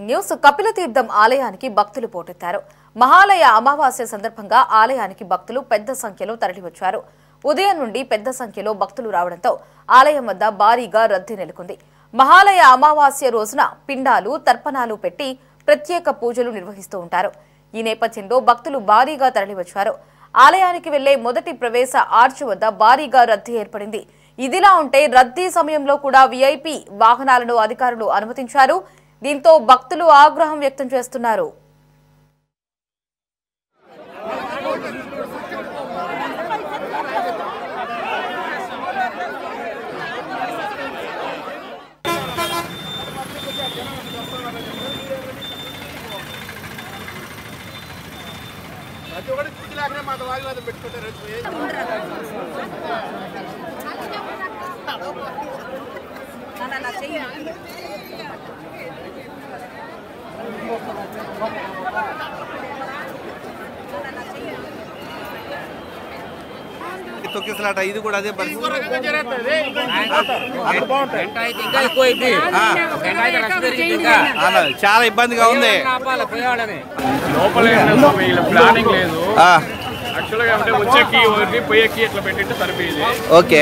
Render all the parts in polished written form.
News Kapila తీర్థం ఆలయానికి భక్తులు పోటెత్తారు. మహాలయ అమావాస్య సందర్భంగా ఆలయానికి భక్తులు పెద్ద సంఖ్యలో తరలివచ్చారు. ఉదయం నుండి పెద్ద సంఖ్యలో భక్తులు రావడంతో ఆలయం వద్ద భారీగా రద్దీ నెలకొంది. మహాలయ అమావాస్య రోజున పిండాలు, తర్పణాలు పెట్టి ప్రత్యేక పూజలు నిర్వహిస్తూ ఉంటారు. ఈ నేపథ్యంలో భక్తులు భారీగా తరలివచ్చారు. ఆలయానికి వెళ్లే మొదటి ప్రవేశ ఆర్చ్ వద్ద భారీగా రద్దీ ఏర్పడింది. ఇదిలా ఉంటే రద్దీ సమయంలో కూడా వీఐపీ వాహనాలను అధికారులు అనుమతించారు. దీంతో భక్తులు ఆగ్రహం వ్యక్తం చేస్తున్నారు. తొక్కిసలాట ఇది కూడా అదే పరిస్థితి. చాలా ఇబ్బందిగా ఉంది. ప్లానింగ్ లేదు. యాక్చువల్గా అంటే వచ్చేకి ఒకటి పోయేకి ఇట్లా పెట్టింటే సరిపోయేది. ఓకే,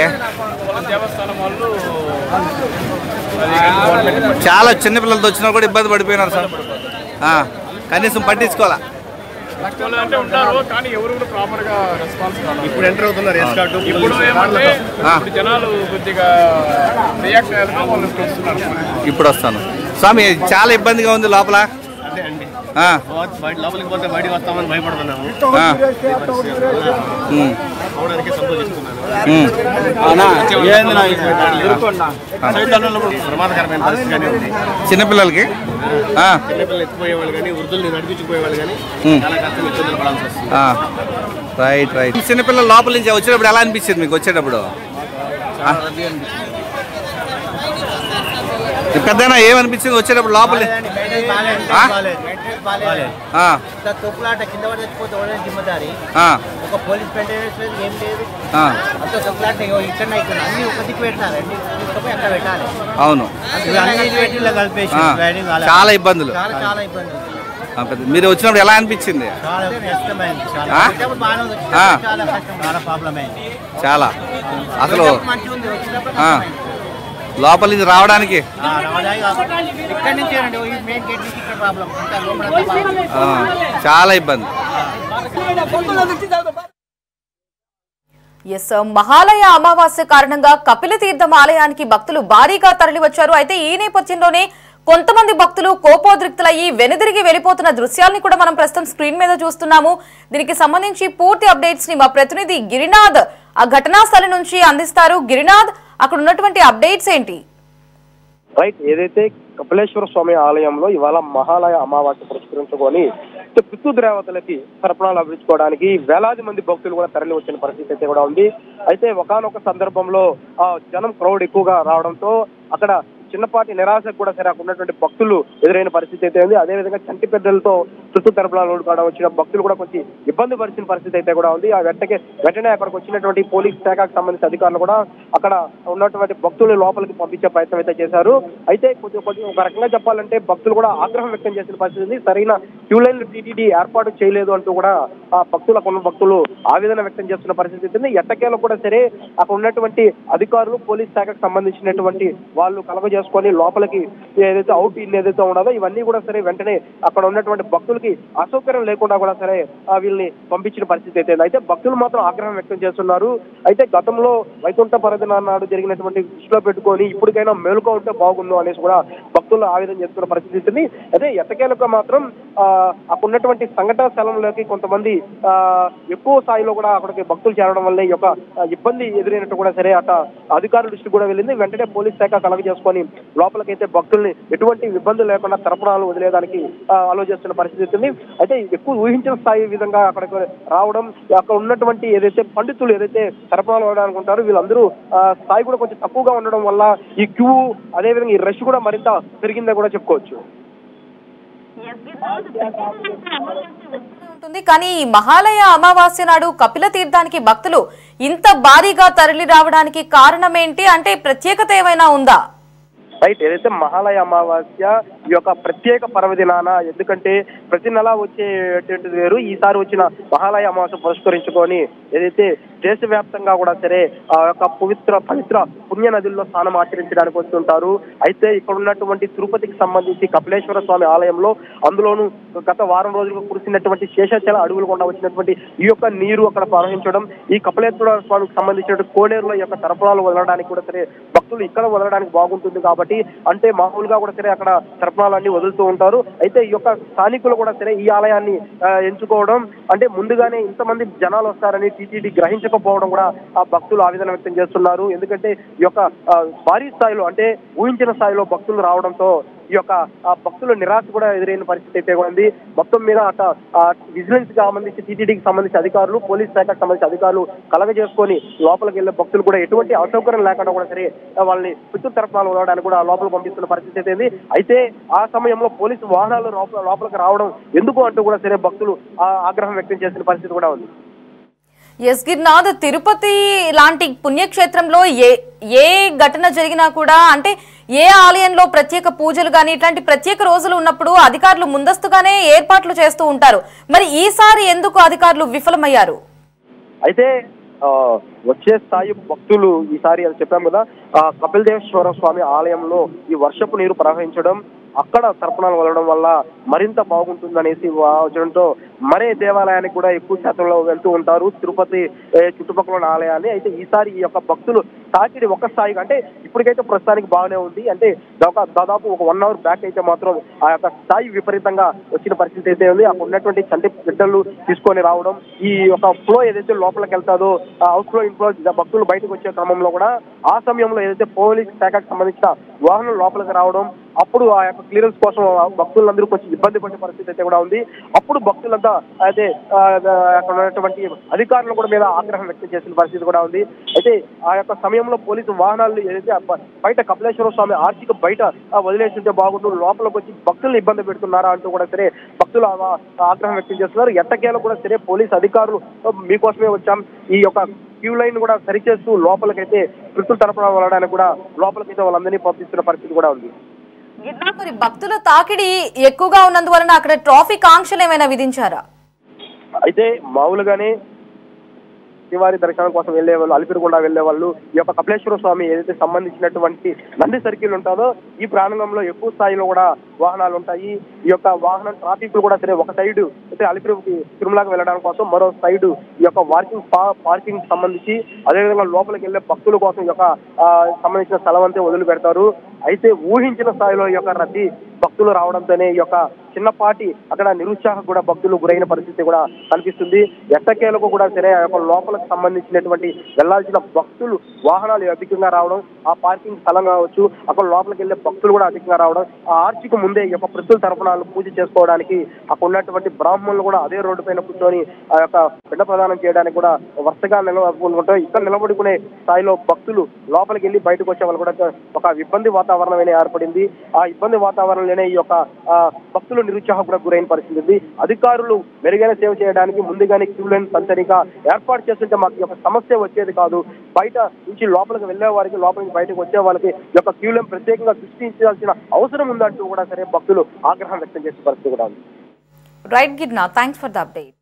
దేవస్థానం వాళ్ళు చాలా చిన్నపిల్లలతో వచ్చినా కూడా ఇబ్బంది పడిపోయినారు సార్. కనీసం పట్టించుకోవాలా అంటే ఉంటారు, కానీ ఎవరు కూడా ప్రాపర్ గా రెస్పాన్స్ కావాలి. ఇప్పుడు ఎంటర్ అవుతున్నారు. ఇప్పుడు ఏమంటే జనాలు కొద్దిగా రియాక్ట్ అయ్యారు, వాళ్ళు వస్తున్నారు. ఇప్పుడు వస్తాను స్వామి. చాలా ఇబ్బందిగా ఉంది లోపల. అదే అండి, లోపలికి పోతే బయటకు వస్తామని భయపడుతున్నాము. అవడానికి సంతోషిస్తున్నాను. ప్రమాదకరమైన పరిస్థితి ఉంది. చిన్నపిల్లలకి చిన్నపిల్లలు ఎత్తుకుపోయేవాళ్ళు కానీ, వృద్ధుల్ని నడిపించుకుపోయేవాళ్ళు కానీ చాలా కష్టం ఇబ్బందులు పడాల్సి వస్తుంది. Right right. చిన్నపిల్లలు లోపల నుంచి వచ్చేటప్పుడు ఎలా అనిపించింది మీకు? వచ్చేటప్పుడు పెద్దనా ఏమనిపించింది వచ్చేటప్పుడు లోపల? తొక్కులాట కింద పడి చచ్చిపోతే జిమ్మదారి ఒక పోలీస్ మెయింటెనెన్స్ లేదు, ఏం లేదు. అంత తొక్కులాట ఇక్కడ అన్ని ఒక దిక్కు పెట్టినారండి, తీసుకుపోయి అక్కడ పెట్టాలి. అవును, అన్ని పెట్టిలో కలిపేసి చాలా ఇబ్బందులు. చాలా ఇబ్బందులు. మీరు వచ్చినప్పుడు ఎలా అనిపించింది? చాలా కష్టమైంది. చాలా కష్టం, చాలా ప్రాబ్లం అయింది. చాలా అసలు మంచిగా ఉంది. వచ్చినప్పుడు లోపల నుంచి రావడానికి ఇక్కడ నుంచి మెయిన్ గేట్ నుంచి ఇక్కడ ప్రాబ్లం, చాలా ఇబ్బంది. మహాలయ అమావాస్య కారణంగా కపిల తీర్థం ఆలయానికి భక్తులు భారీగా తరలివచ్చారు. అయితే ఈ నేపథ్యంలోనే కొంతమంది భక్తులు కోపోద్రిక్తులయ్యి వెనుదిరిగి వెళ్లిపోతున్న దృశ్యాలను కూడా మనం ప్రస్తుతం స్క్రీన్ మీద చూస్తున్నాము. దీనికి సంబంధించి పూర్తి అప్డేట్స్ ని మా ప్రతినిధి గిరినాథ్ ఆ ఘటనా స్థలం నుంచి అందిస్తారు. గిరినాథ్, అక్కడ ఉన్నటువంటి అప్డేట్స్ ఏంటి? రైట్, ఏదైతే కపిలేశ్వర స్వామి ఆలయంలో ఇవాళ మహాలయ అమావాస్య పురస్కరించుకొని పితృ దేవతలకి తర్పణాలు అర్పించుకోవడానికి వేలాది మంది భక్తులు కూడా తరలి వచ్చిన పరిస్థితి అయితే కూడా ఉంది. అయితే ఒకానొక సందర్భంలో జనం క్రౌడ్ ఎక్కువగా రావడంతో అక్కడ చిన్నపాటి నిరాశకు కూడా సరే అక్కడ ఉన్నటువంటి భక్తులు ఎదురైన పరిస్థితి అయితే ఉంది. అదేవిధంగా చంటి పెద్దలతో పితృ తర్పణాలు ఓడుకోవడం వచ్చిన భక్తులు కూడా కొంచెం ఇబ్బంది పరిచిన పరిస్థితి అయితే కూడా ఉంది. ఆ వెంటనే అక్కడికి వచ్చినటువంటి పోలీస్ శాఖకు సంబంధించిన అధికారులు కూడా అక్కడ ఉన్నటువంటి భక్తులు లోపలికి పంపించే ప్రయత్నం అయితే చేశారు. అయితే కొంచెం ఒక రకంగా చెప్పాలంటే భక్తులు కూడా ఆగ్రహం వ్యక్తం చేసిన పరిస్థితి ఉంది. సరైన క్యూ లైన్లు టీటీడీ ఏర్పాటు చేయలేదు అంటూ కూడా ఆ భక్తులు ఆవేదన వ్యక్తం చేస్తున్న పరిస్థితి ఉంది. ఎట్టకేలకు కూడా సరే అక్కడ ఉన్నటువంటి అధికారులు పోలీస్ శాఖకు సంబంధించినటువంటి వాళ్ళు కలగజేసుకొని లోపలికి ఏదైతే అవుట్ ఇన్ ఏదైతే ఉన్నదో ఇవన్నీ కూడా సరే వెంటనే అక్కడ ఉన్నటువంటి భక్తులకి అసౌకర్యం లేకుండా కూడా సరే వీళ్ళని పంపించిన పరిస్థితి అయితే భక్తులు మాత్రం ఆగ్రహం వ్యక్తం చేస్తున్నారు. అయితే గతంలో వైకుంఠ పర్వదినాడు నాడు జరిగినటువంటి దృష్టిలో పెట్టుకొని ఇప్పటికైనా మేలుకో ఉంటే బాగుండు అనేసి కూడా భక్తులు ఆవేదన చేస్తున్న పరిస్థితి ఉంది. అదే ఎట్టకేలకు మాత్రం అక్కడ ఉన్నటువంటి సంఘటన స్థలంలోకి కొంతమంది ఎక్కువ స్థాయిలో కూడా అక్కడికి భక్తులు చేరడం వల్ల ఈ యొక్క ఇబ్బంది ఎదురైనట్టు కూడా సరే అట అధికారుల దృష్టి కూడా వెళ్ళింది. వెంటనే పోలీస్ శాఖ కలగజేసుకొని లోపలికైతే భక్తుల్ని ఎటువంటి ఇబ్బందులు లేకుండా తర్పణాలు వదిలేయడానికి ఆలోచిస్తున్న పరిస్థితి ఉంది. అయితే ఎక్కువ ఊహించిన స్థాయి విధంగా అక్కడికి రావడం, అక్కడ ఉన్నటువంటి ఏదైతే పండితులు ఏదైతే తర్పణాలు వదలడానికి ఉంటారో వీళ్ళందరూ స్థాయి కూడా కొంచెం తక్కువగా ఉండడం వల్ల ఈ క్యూ అదేవిధంగా ఈ రష్ కూడా మరింత పెరిగిందని కూడా చెప్పుకోవచ్చు. కానీ మహాలయ అమావాస్య నాడు కపిల తీర్థానికి భక్తులు ఇంత భారీగా తరలి రావడానికి కారణం ఏంటి? అంటే ప్రత్యేకత ఏమైనా ఉందా? రైట్, ఏదైతే మహాలయ అమావాస్య ఈ యొక్క ప్రత్యేక పర్వదినాన, ఎందుకంటే ప్రతి నెల వచ్చేటువంటిది వేరు, ఈసారి వచ్చిన మహాలయ అమావాస్య పురస్కరించుకొని ఏదైతే దేశవ్యాప్తంగా కూడా సరే ఆ యొక్క పవిత్ర పుణ్య నదుల్లో స్నానం ఆచరించడానికి వస్తుంటారు. అయితే ఇక్కడ ఉన్నటువంటి తిరుపతికి సంబంధించి కపిలేశ్వర స్వామి ఆలయంలో, అందులోనూ గత వారం రోజులుగా కురిసినటువంటి శేషాచల అడవులు గుండా వచ్చినటువంటి ఈ యొక్క నీరు అక్కడ ప్రవహించడం, ఈ కపిలేశ్వర స్వామికి సంబంధించినటువంటి కోనేరులో ఈ యొక్క తర్పణాలు వదలడానికి కూడా సరే భక్తులు ఇక్కడ వదలడానికి బాగుంటుంది కాబట్టి, అంటే మామూలుగా కూడా సరే అక్కడ తర్పణాలన్నీ వదులుతూ ఉంటారు. అయితే ఈ యొక్క స్థానికులు కూడా సరే ఈ ఆలయాన్ని ఎంచుకోవడం, అంటే ముందుగానే ఇంతమంది జనాలు వస్తారని టీటీడీ గ్రహించకపోవడం కూడా ఆ భక్తులు ఆవేదన వ్యక్తం చేస్తున్నారు. ఎందుకంటే ఈ యొక్క భారీ స్థాయిలో, అంటే ఊహించిన స్థాయిలో భక్తులు రావడంతో ఈ యొక్క భక్తుల నిరాశ కూడా ఎదురైన పరిస్థితి అయితే ఉంది. మొత్తం మీద విజిలెన్స్ కి సంబంధించి, టీటీడీకి సంబంధించి అధికారులు, పోలీస్ శాఖకు సంబంధించి అధికారులు కలగజేసుకొని లోపలికి వెళ్లే భక్తులు కూడా ఎటువంటి అసౌకర్యం లేకుండా కూడా సరే వాళ్ళని పితృ తర్పణాలు వదలడానికి కూడా లోపలికి పంపిస్తున్న పరిస్థితి అయితే ఉంది. అయితే ఆ సమయంలో పోలీసు వాహనాలు లోపలికి రావడం ఎందుకు అంటూ కూడా సరే భక్తులు ఆగ్రహం వ్యక్తం చేసిన పరిస్థితి కూడా ఉంది. ఎస్ గిరినాథ్, తిరుపతి లాంటి పుణ్యక్షేత్రంలో ఏ ఘటన జరిగినా కూడా, అంటే ఏ ఆలయంలో ప్రత్యేక పూజలు కానీ ఇట్లాంటి ప్రత్యేక రోజులు ఉన్నప్పుడు అధికారులు ముందస్తుగానే ఏర్పాట్లు చేస్తూ ఉంటారు. మరి ఈసారి ఎందుకు అధికారులు విఫలమయ్యారు? అయితే వచ్చే స్థాయి భక్తులు ఈసారి అది చెప్పాం కదా, కపిలదేశ్వర స్వామి ఆలయంలో ఈ వర్షపు నీరు ప్రవహించడం, అక్కడ తర్పణాలు వదలడం వల్ల మరింత బాగుంటుందనేసి వచ్చడంతో మరే దేవాలయానికి కూడా ఎక్కువ శాతంలో వెళ్తూ ఉంటారు, తిరుపతి చుట్టుపక్కల ఉన్న ఆలయాన్ని. అయితే ఈసారి ఈ యొక్క భక్తులు తాకిడి ఒక స్థాయిగా, అంటే ఇప్పటికైతే ప్రస్తుతానికి బాగానే ఉంది, అంటే దాదాపు ఒక 1 అవర్ బ్యాక్ అయితే మాత్రం ఆ యొక్క స్థాయి విపరీతంగా వచ్చిన పరిస్థితి అయితే ఉంది. అక్కడ ఉన్నటువంటి చంటి బిడ్డలు తీసుకొని రావడం, ఈ యొక్క ఫ్లో ఏదైతే లోపలికి వెళ్తాదో అవుట్ ఫ్లో ఇన్ఫ్లో భక్తులు బయటకు వచ్చే క్రమంలో కూడా ఆ సమయంలో ఏదైతే పోలీస్ శాఖకు సంబంధించిన వాహనం లోపలికి రావడం, అప్పుడు ఆ యొక్క క్లియరెన్స్ కోసం భక్తులందరూ కొంచెం ఇబ్బంది పడే పరిస్థితి అయితే కూడా ఉంది. అప్పుడు భక్తులంతా అయితే అక్కడ ఉన్నటువంటి అధికారులు కూడా మీద ఆగ్రహం వ్యక్తం చేసిన పరిస్థితి కూడా ఉంది. అయితే ఆ యొక్క సమయంలో పోలీసు వాహనాలు ఏదైతే బయట కపిలేశ్వర స్వామి ఆర్చికి బయట వదిలేస్తుంటే బాగుంటూ లోపలికి వచ్చి భక్తులను ఇబ్బంది పెడుతున్నారా అంటూ కూడా సరే భక్తులు ఆగ్రహం వ్యక్తం చేస్తున్నారు. ఎట్టకేలకు కూడా సరే పోలీసు అధికారులు మీకోసమే వచ్చాం, ఈ యొక్క క్యూ లైన్ కూడా సరిచేస్తూ లోపలికైతే పితృ తర్పణాలు వదలడానికి కూడా లోపలికైతే వాళ్ళందరినీ పంపిస్తున్న పరిస్థితి కూడా ఉంది. మరి భక్తుల తాకిడి ఎక్కువగా ఉన్నందువలన అక్కడ ట్రాఫిక్ ఆంక్షలు ఏమైనా విధించారా? అయితే మామూలుగానే శ్రీవారి దర్శనం కోసం వెళ్లే వాళ్ళు, అలిపిరిగుండా వెళ్లే వాళ్ళు ఈ యొక్క కపిలేశ్వర స్వామి ఏదైతే సంబంధించినటువంటి నంది సర్కిల్ ఉంటుందో ఈ ప్రాంగణంలో ఎక్కువ స్థాయిలో కూడా వాహనాలు ఉంటాయి. ఈ యొక్క వాహనం ట్రాఫిక్ కూడా సరే ఒక సైడ్ అయితే అలిపిరికి తిరుమలకి వెళ్ళడానికి కోసం, మరో సైడ్ ఈ యొక్క పార్కింగ్ సంబంధించి, అదేవిధంగా లోపలికి వెళ్లే భక్తుల కోసం ఈ యొక్క సంబంధించిన స్థలం అంతే వదిలి పెడతారు. అయితే ఊహించిన స్థాయిలో ఈ యొక్క రద్దీ భక్తులు రావడంతోనే ఈ యొక్క చిన్నపాటి అక్కడ నిరుత్సాహం కూడా భక్తులు గురైన పరిస్థితి కూడా కనిపిస్తుంది. ఎట్టకేలకు కూడా సరే ఆ యొక్క లోపలకు సంబంధించినటువంటి వెళ్లాల్సిన భక్తులు వాహనాలు అధికంగా రావడం, ఆ పార్కింగ్ స్థలం కావచ్చు, అక్కడ లోపలికి వెళ్లే భక్తులు కూడా అధికంగా రావడం, ఆ ఆర్చికి ముందే ఈ యొక్క ప్రస్తుత తర్పణాలు పూజ చేసుకోవడానికి అక్కడ ఉన్నటువంటి బ్రాహ్మణులు కూడా అదే రోడ్డు పైన కూర్చొని ఆ యొక్క పిండ ప్రదానం చేయడానికి కూడా వరుసగా నిలబడుకుంటారు. ఇక్కడ నిలబడుకునే స్థాయిలో భక్తులు లోపలికి వెళ్ళి బయటకు వచ్చే వాళ్ళు కూడా ఒక ఇబ్బంది వాతావరణం ఏర్పడింది. ఆ ఇబ్బంది వాతావరణంలోనే ఈ యొక్క భక్తులు నిరుత్సాహం కూడా గురైన పరిస్థితి ఉంది. అధికారులు మెరుగైన సేవ చేయడానికి ముందుగానే క్యూ లైన్ సంచరిగా ఏర్పాటు చేస్తుంటే మాకు ఒక సమస్య వచ్చేది కాదు. బయట నుంచి లోపలికి వెళ్లే వారికి, లోపల నుంచి బయటకు వచ్చే వాళ్ళకి ఈ యొక్క క్యూ లైన్ ప్రత్యేకంగా సృష్టించాల్సిన అవసరం ఉందంటూ కూడా సరే భక్తులు ఆగ్రహం వ్యక్తం చేసే పరిస్థితి కూడా ఉంది. Right Girinath, thanks for the update.